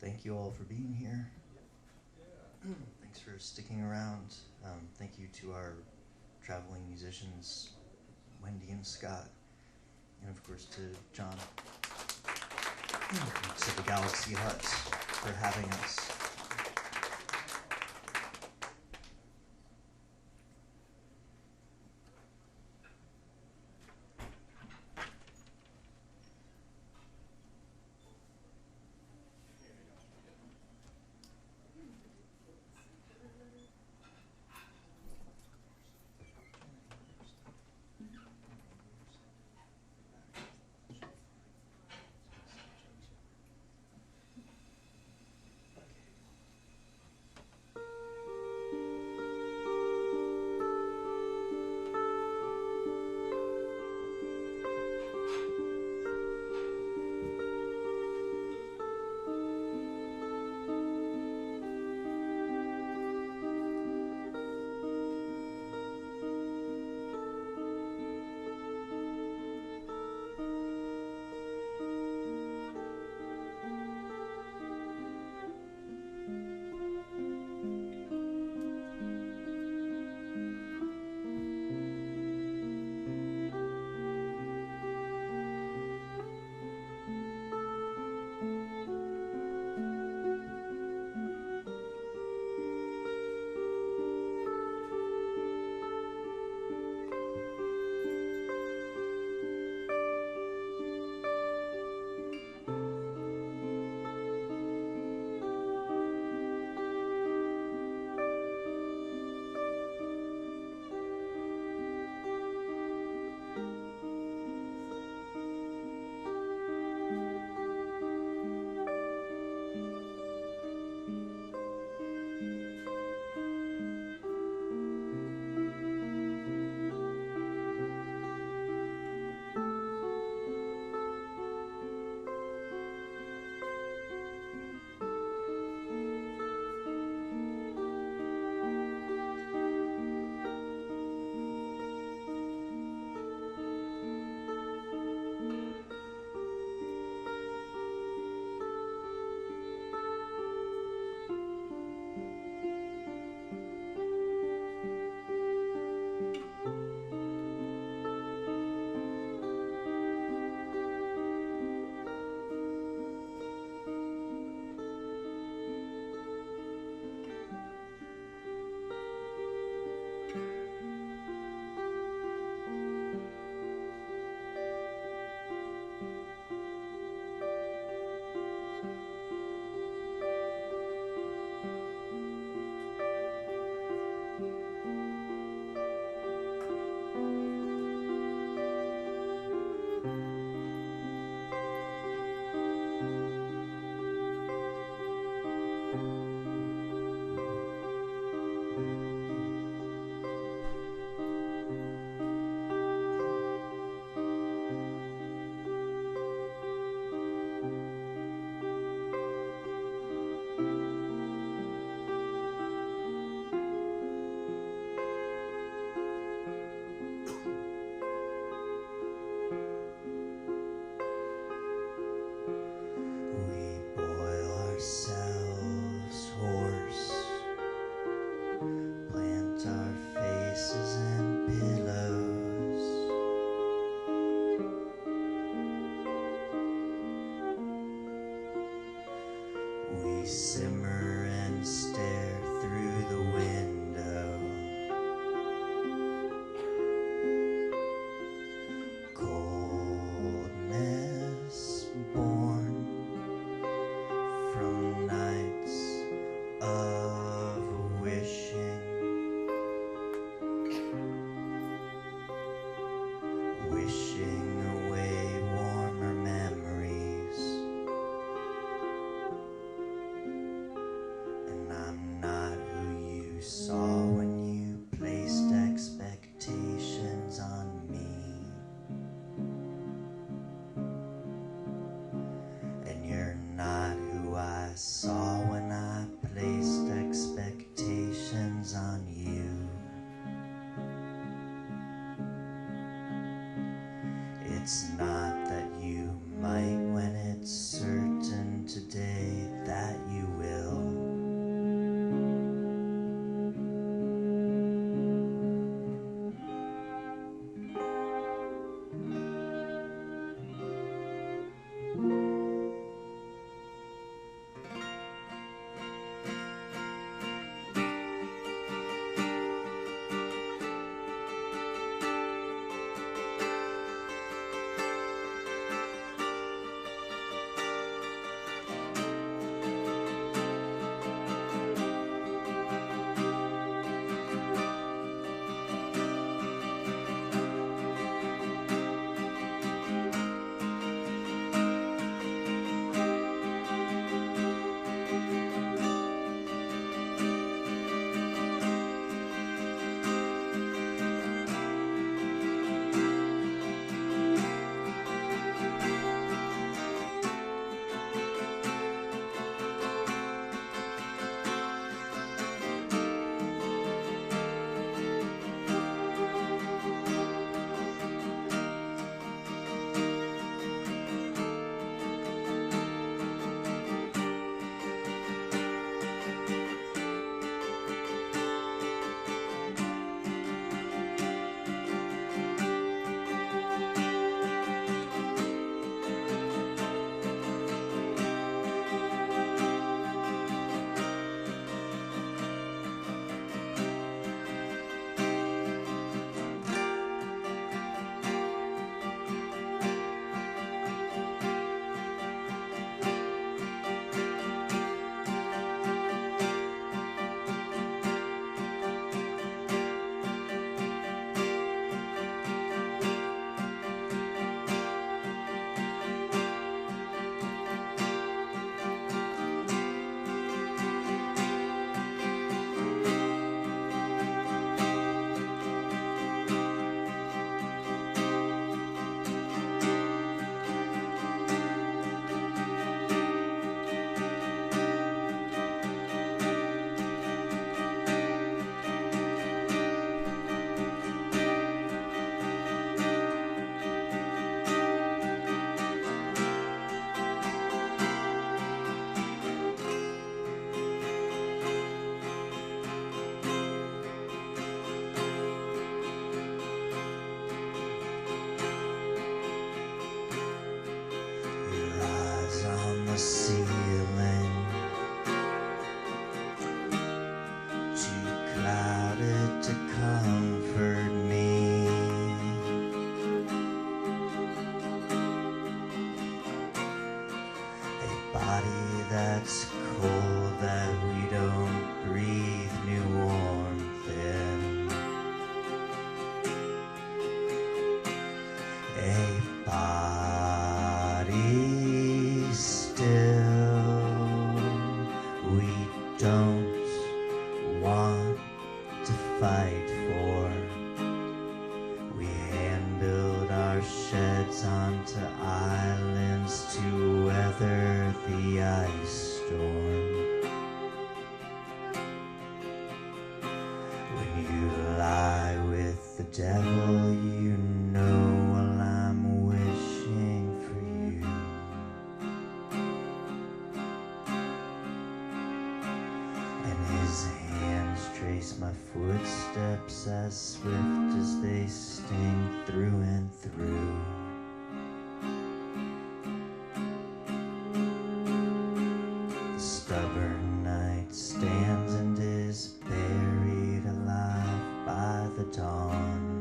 thank you all for being here. Thanks for sticking around. Thank you to our traveling musicians, Wendy and Scott, and of course to John, to the Galaxy Hut for having us. Simmer and stare through the window. Coldness born from nights of wishing. Wishing away warmer memories. And I'm not who you saw when you placed expectations on me. And you're not who I saw when I placed expectations on you. It's not that you might when it's certain today that that's cold that we don't breathe new warmth in. A body still, we don't want to fight for. We hand-build our sheds onto islands to weather the ice storm. When you lie with the devil, you know while I'm wishing for you. And his hands trace my footsteps as swift as they sting through and through. The stubborn night stands and is buried alive by the dawn.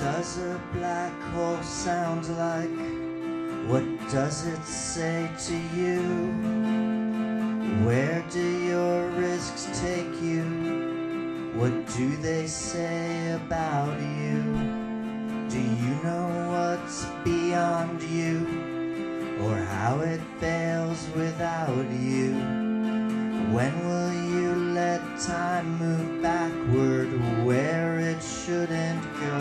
Does a black hole sound like? What does it say to you? Where do your risks take you? What do they say about you? Do you know what's beyond you? Or how it fails without you? When will you let time move backward where it shouldn't go?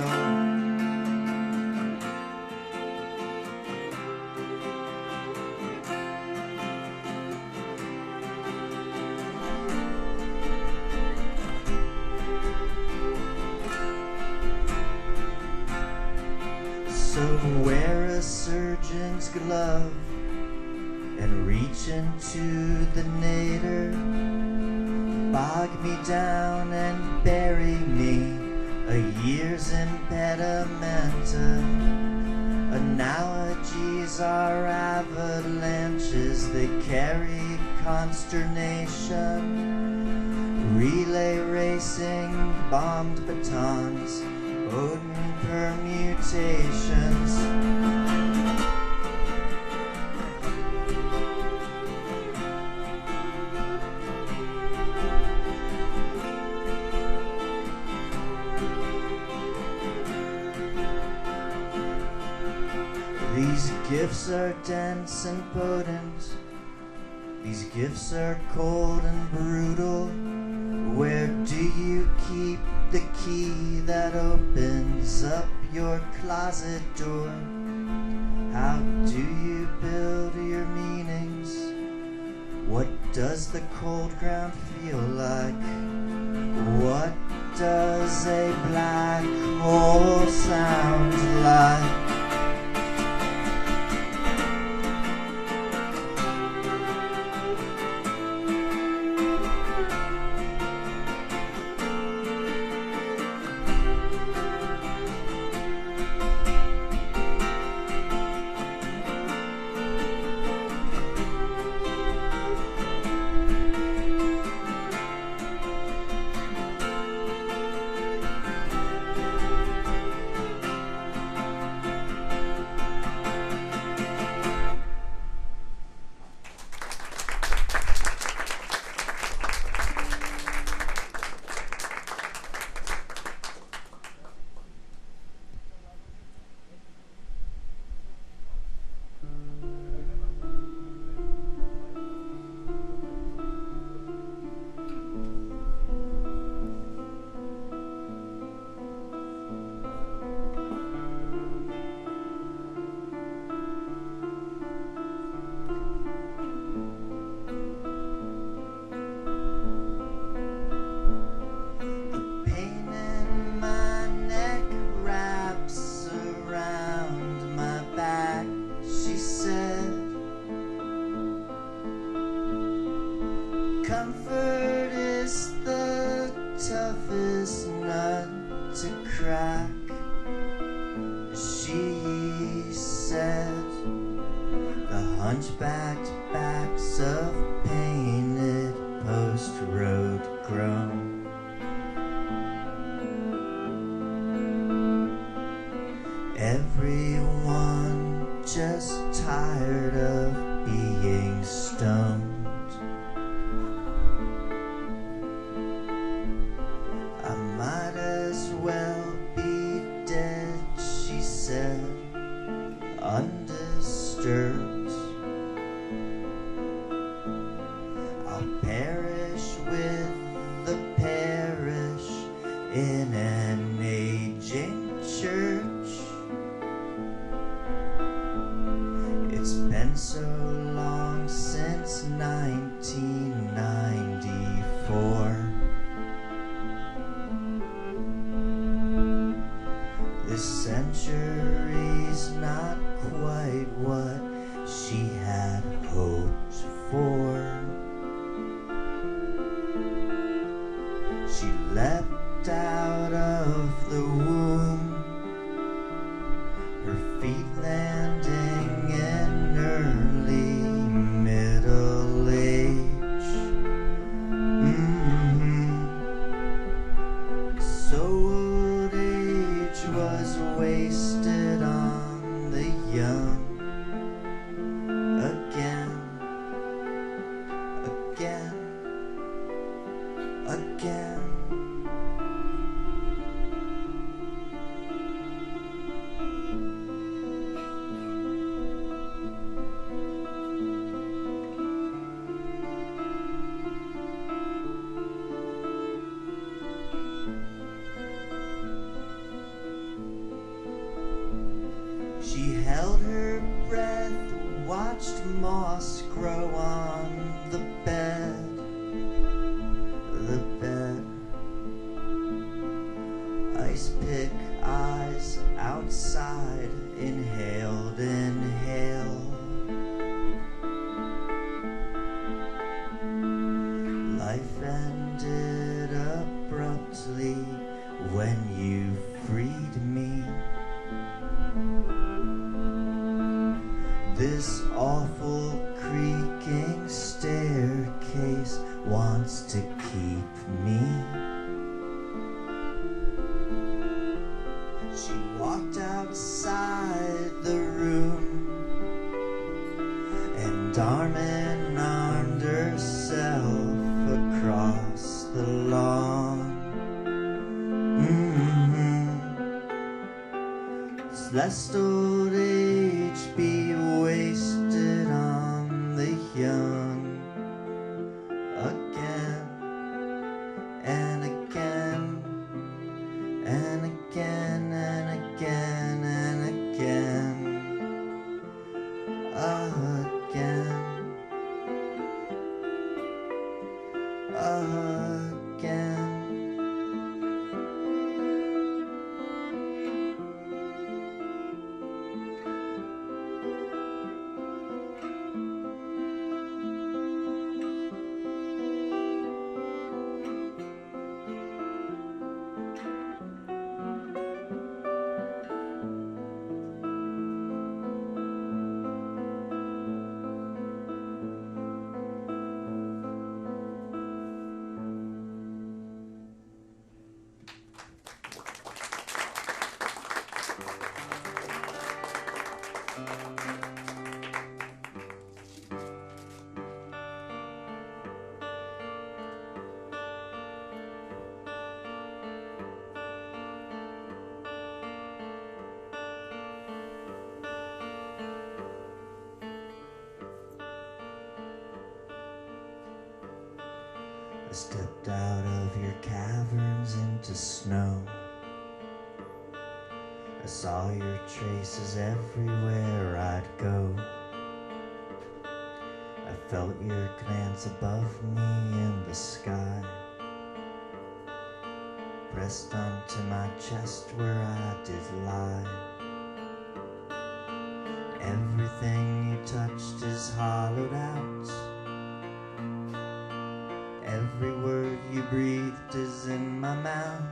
So wear a surgeon's glove and reach into the nadir. Bog me down and bury me a year's impedimenta. Analogies are avalanches that carry consternation. Relay racing, bombed batons, Odin permutations. These gifts are dense and potent. These gifts are cold and brutal. Where do you keep the key that opens up your closet door? How do you build your meanings? What does the cold ground feel like? What does a black hole sound like? Everyone just tired of being stoned. I might as well be dead, she said, undisturbed. I'll perish with the parish in an aging church. It's been so long since 1994. This century's not quite what she had hoped for. She leapt out of the womb, her feet landing in early middle age. So old age was wasted on the young. Again, again, again. She held her breath, watched moss grow on the bed. The bed. Ice pick eyes outside, inhaled, inhale. Life ended abruptly when you freed me. This awful creaking staircase wants to keep me. She walked outside the room and arm-in-armed herself across the lawn. Lest old age be wasted on the young. Again and again and again and again and again. Again. Again. I stepped out of your caverns into snow. I saw your traces everywhere I'd go. I felt your glance above me in the sky, pressed onto my chest where I did lie. Everything you touched is hollowed out. Every word you breathed is in my mouth.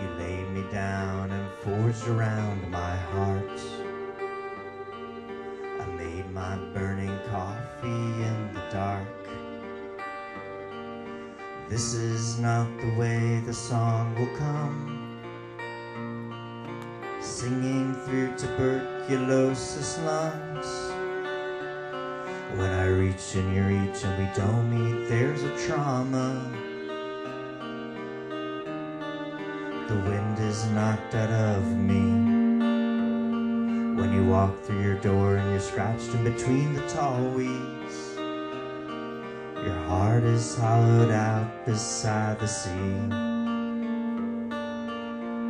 You laid me down and forged around my heart. I made my burning coffee in the dark. This is not the way the song will come. singing through tuberculosis lungs. When I reach and you reach and we don't meet, there's a trauma. The wind is knocked out of me. When you walk through your door and you're scratched in between the tall weeds, your heart is hollowed out beside the sea.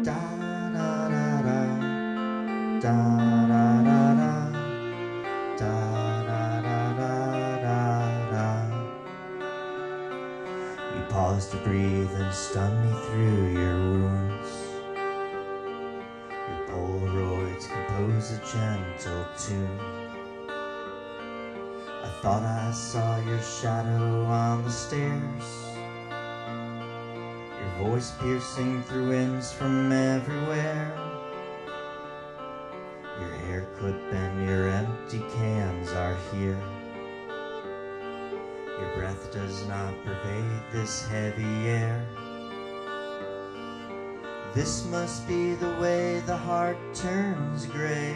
Da da da da, da da da da, da da da da da. You pause to breathe and stun me through your wounds. Your Polaroids compose a gentle tune. I thought I saw your shadow on the stairs, your voice piercing through winds from everywhere. Your hair clip and your empty cans are here. Your breath does not pervade this heavy air. This must be the way the heart turns gray.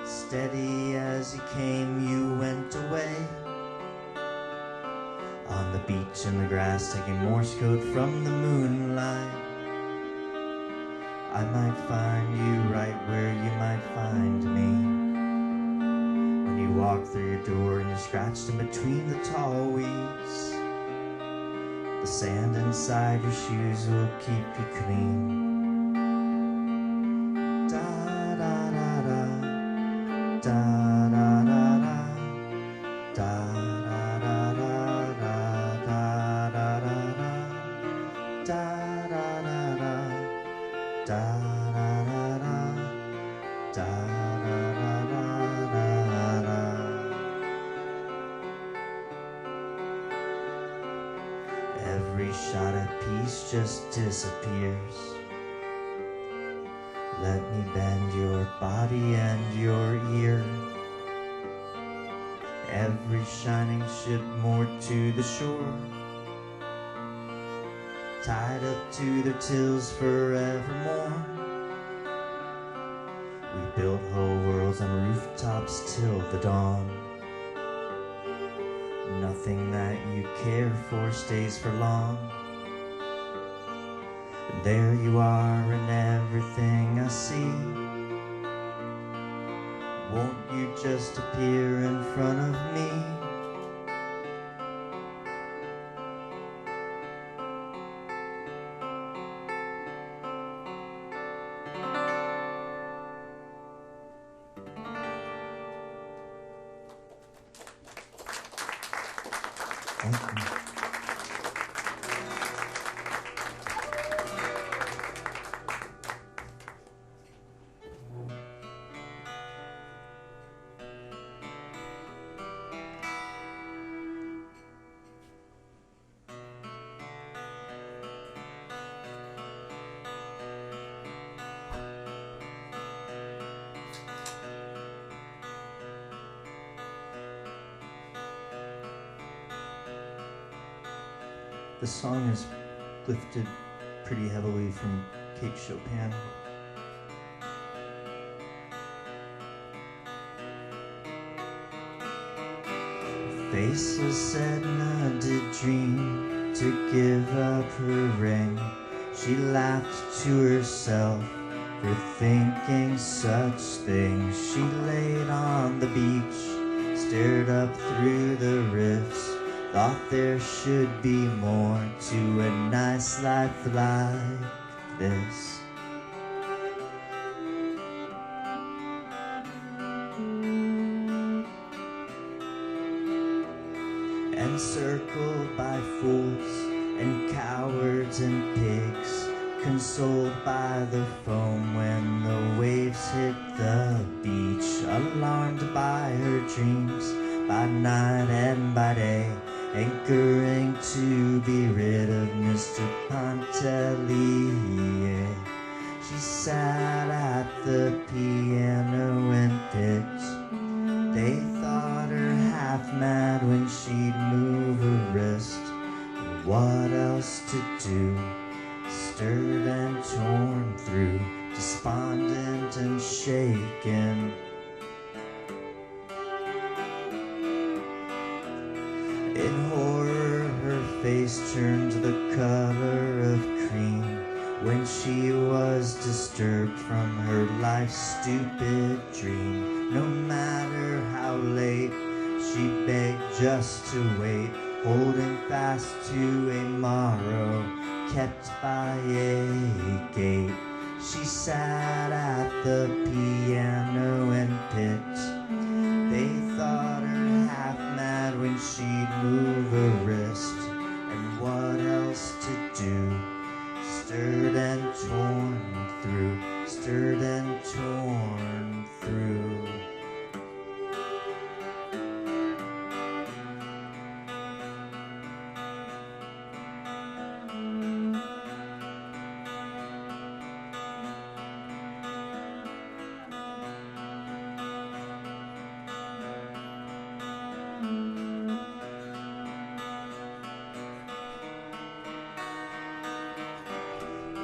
Steady as you came, you went away. On the beach in the grass, taking Morse code from the moonlight. I might find you right where you might find me. When you walk through your door and you're scratched in between the tall weeds, the sand inside your shoes will keep you clean. Da da da da, da da da da da, da da da da, da da da da, da da da da, da da da. Every shot at peace just disappears. Let me bend your body and your ear. Every shining ship moored to the shore, tied up to their tills forevermore. We built whole worlds on rooftops till the dawn. Nothing that you care for stays for long. There you are in everything I see. Won't you just appear in front of me? Thank you. The song is lifted pretty heavily from Kate Chopin. Faceless Edna did dream to give up her ring. She laughed to herself for thinking such things. She laid on the beach, stared up through the rifts, thought there should be more to a nice life like this. Encircled by fools and cowards and pigs, consoled by the foam when the waves hit the beach, alarmed by her dreams by night and by day, anchoring to be rid of Mr. Pontellier. She sat at the piano and picked. They thought her half mad when she'd move her wrist. What else to do? Stirred and torn through despondent and shaken. In horror, her face turned the color of cream when she was disturbed from her life's stupid dream. No matter how late, she begged just to wait, holding fast to a morrow kept by a gate. She sat at the piano and picked. They thought her half mad when she'd move a wrist, and what else to do? Stirred and torn through, stirred and torn through.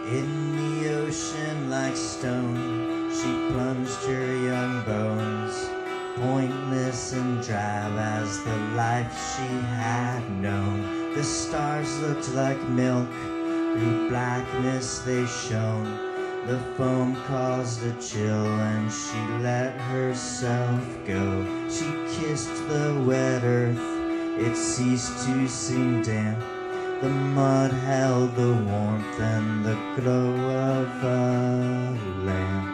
In the ocean like stone, she plunged her young bones, pointless and drab as the life she had known. The stars looked like milk, through blackness they shone. The foam caused a chill and she let herself go. She kissed the wet earth, it ceased to seem damp. The mud held the warmth and the glow of a lamp.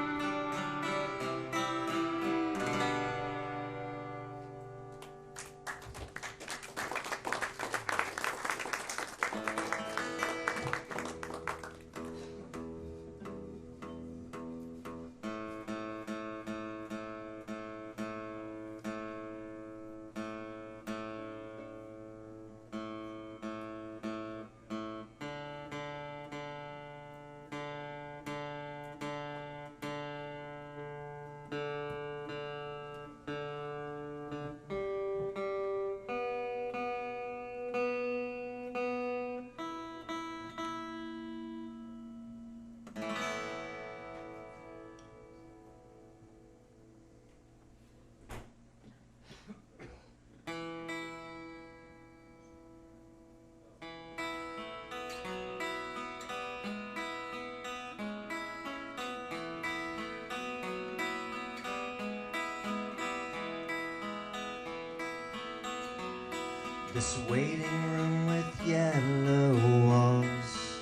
This waiting room with yellow walls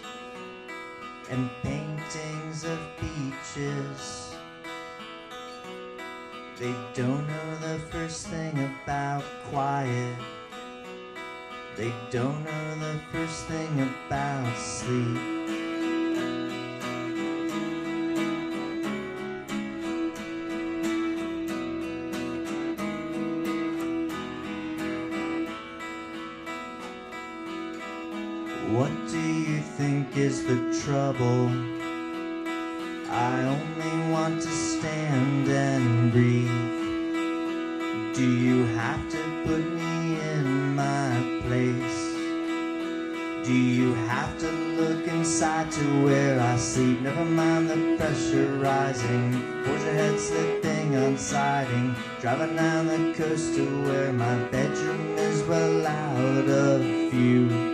and paintings of beaches. They don't know the first thing about quiet. They don't know the first thing about sleep. What do you think is the trouble? I only want to stand and breathe. Do you have to put me in my place? Do you have to look inside to where I sleep? Never mind the pressure rising, forge ahead slipping on siding, driving down the coast to where my bedroom is well out of view.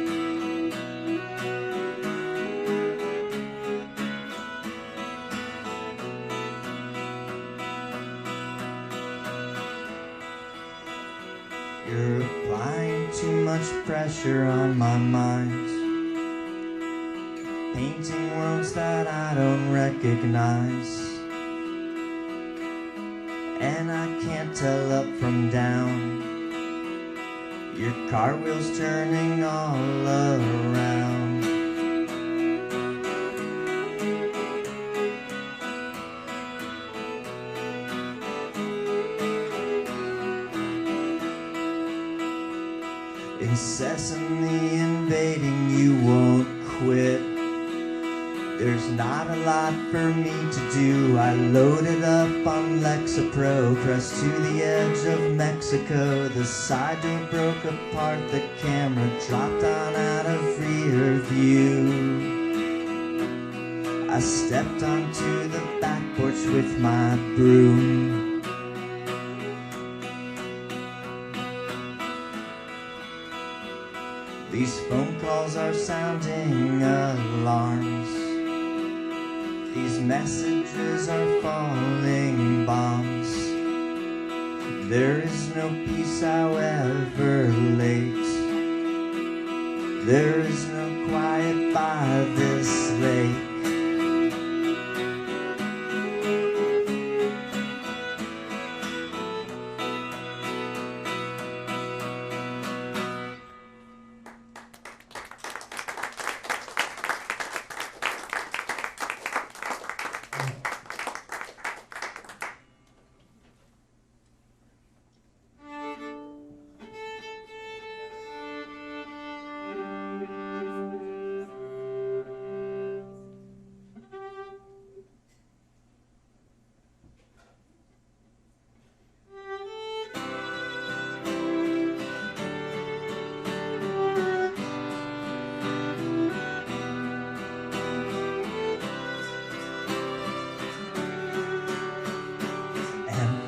You're applying too much pressure on my mind, painting worlds that I don't recognize, and I can't tell up from down. Your car wheels turning all around. Incessantly invading, you won't quit. There's not a lot for me to do. I loaded up on Lexapro, pressed to the edge of Mexico. The side door broke apart, the camera dropped on out of rear view. I stepped onto the back porch with my broom. These phone calls are sounding alarms. These messages are falling bombs. There is no peace, however late. There is no quiet by this lake.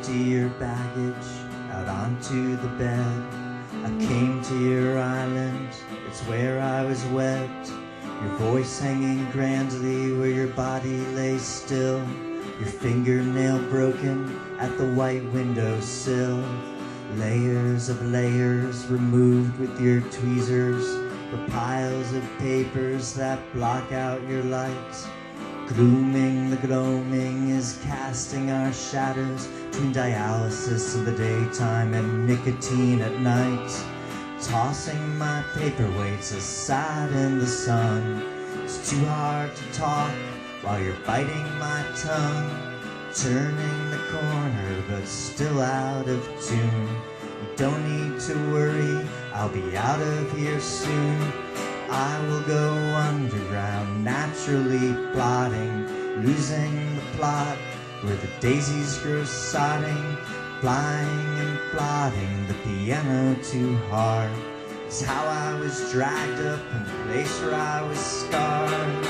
Your baggage out onto the bed. I came to your island, it's where I was webbed. Your voice hanging grandly where your body lay still. Your fingernail broken at the white windowsill. Layers of layers removed with your tweezers. For piles of papers that block out your light. Glooming the gloaming is casting our shadows between dialysis in the daytime and nicotine at night. Tossing my paperweights aside in the sun. It's too hard to talk while you're biting my tongue. Turning the corner but still out of tune. You don't need to worry, I'll be out of here soon. I will go underground, naturally plotting, losing the plot where the daisies grow sodding, flying and plotting the piano too hard. It's how I was dragged up in the place where I was scarred.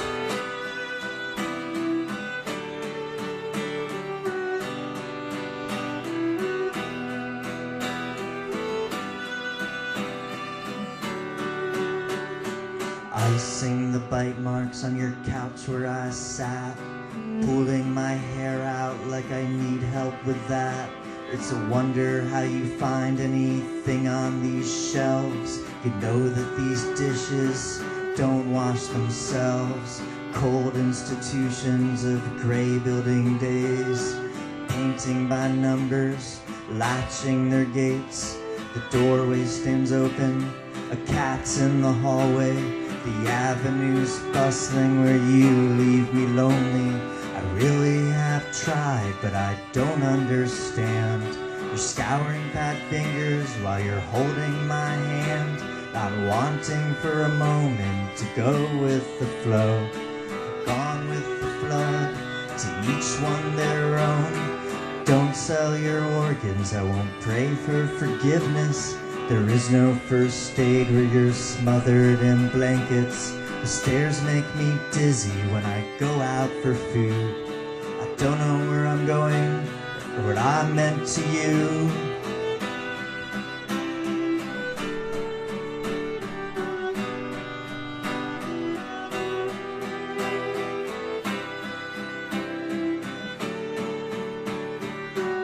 Icing the bite marks on your couch where I sat, pulling my hair out like I need help with that. It's a wonder how you find anything on these shelves. You know that these dishes don't wash themselves. Cold institutions of gray building days, painting by numbers, latching their gates. The doorway stands open, a cat's in the hallway. The avenue's bustling where you leave me lonely. I really have tried, but I don't understand. You're scouring fat fingers while you're holding my hand, not wanting for a moment to go with the flow. Gone with the flood, to each one their own. Don't sell your organs, I won't pray for forgiveness. There is no first aid where you're smothered in blankets. The stairs make me dizzy when I go out for food. I don't know where I'm going or what I meant to you.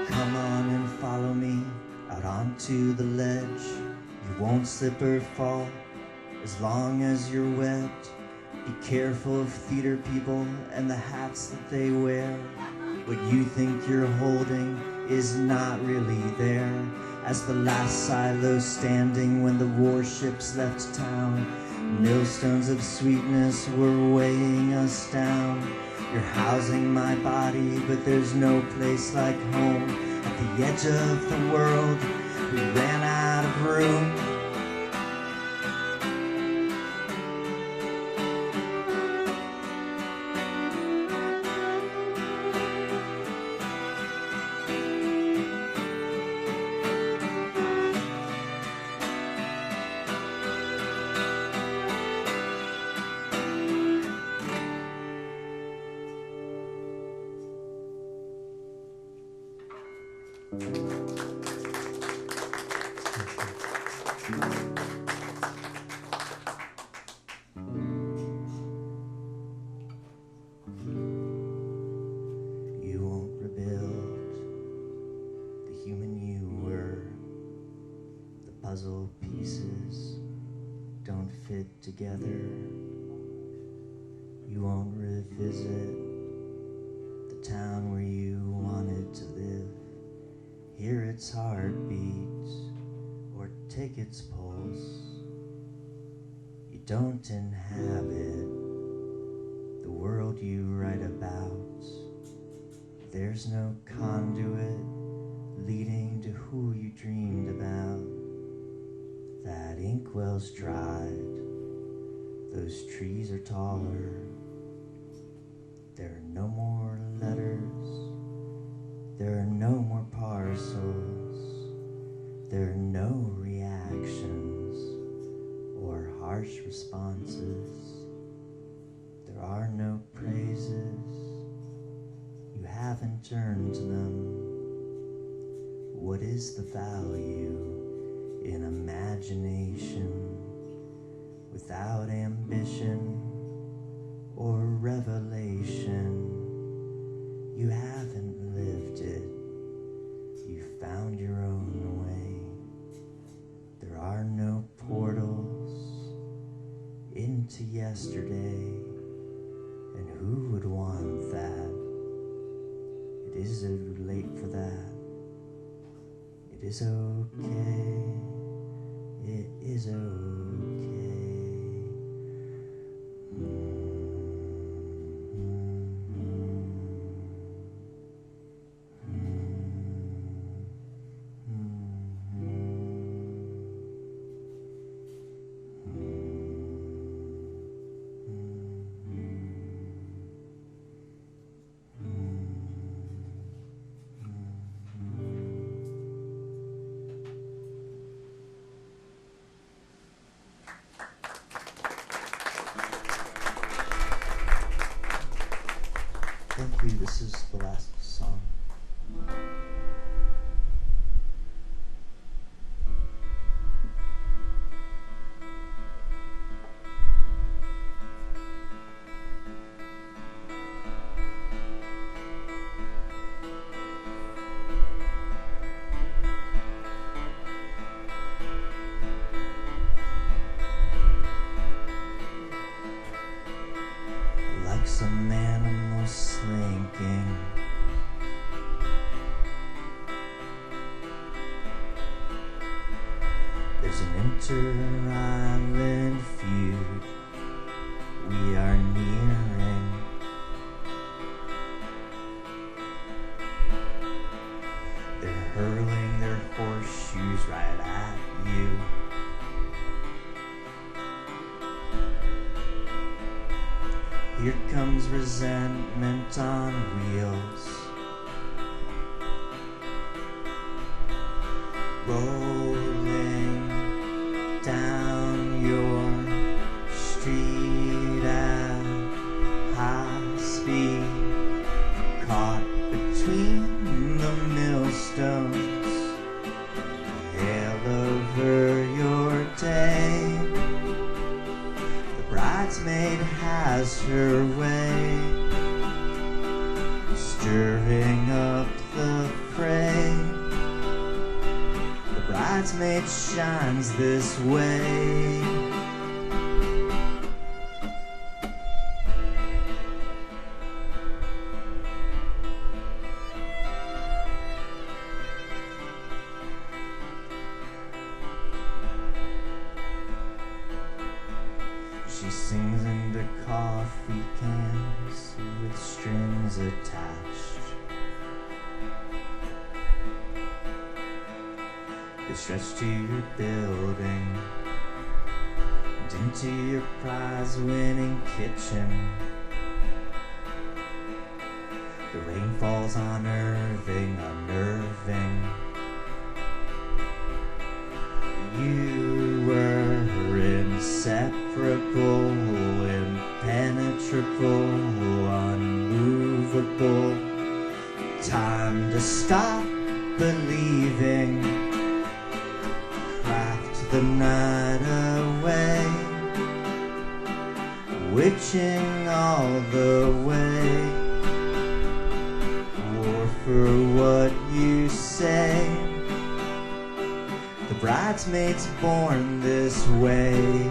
Come on and follow me out onto the ledge. You won't slip or fall as long as you're wet. Be careful of theater people and the hats that they wear. What you think you're holding is not really there. As the last silo standing when the warships left town, millstones of sweetness were weighing us down. You're housing my body, but there's no place like home. At the edge of the world, we ran out of room. You won't rebuild the human you were. The puzzle pieces don't fit together. You won't revisit the town where you wanted to live. Hear its heartbeat or take its pulse. You don't inhabit the world you write about. There's no conduit leading to who you dreamed about. That inkwell's dried, those trees are taller. There are no more letters, there are no more parcels, there are no reactions or harsh responses. There are no praises, you haven't turned to them. What is the value in imagination without ambition or revelation? You haven't lived it, you found your own way. There are no portals into yesterday, and who would want that? It is too late for that. It is okay, it is okay. Thank you. This is the last song. Like some animal slinking, there's an inter-island feud we are nearing. They're hurling their horseshoes right at you. Here comes resentment on wheels, rolling down your street at high speed, caught between the millstones, hail over your day. The bridesmaid has her way, stirring up the fray. The bridesmaid shines this way. She sings into coffee cans with strings attached. They stretch to your building and into your prize-winning kitchen. The rain falls unnerving, unnerving. You were inseparable, impenetrable, unmovable. Time to stop believing, craft the night away, witching all the way, war for what you say. The bridesmaid's born this way.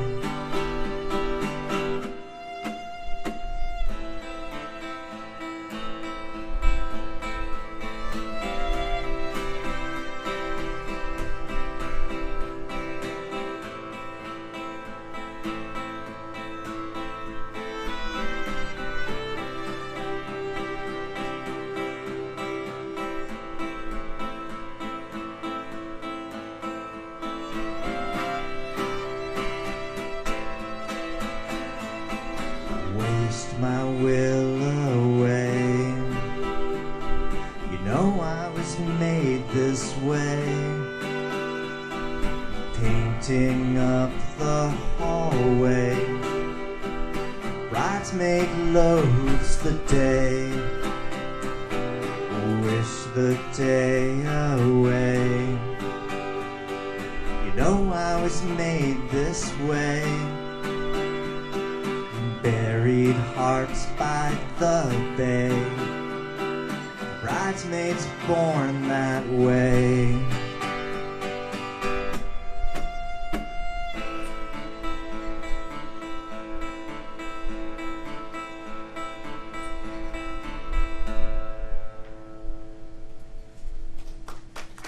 My will away. You know I was made this way, painting up the hallway. Bridesmaid loathes the day, wish the day away. You know I was made this way, buried hearts by the bay. Bridesmaids born that way.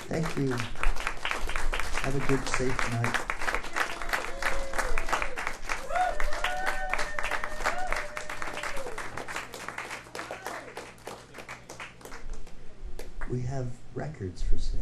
Thank you. Have a good, safe night. We have records for sale.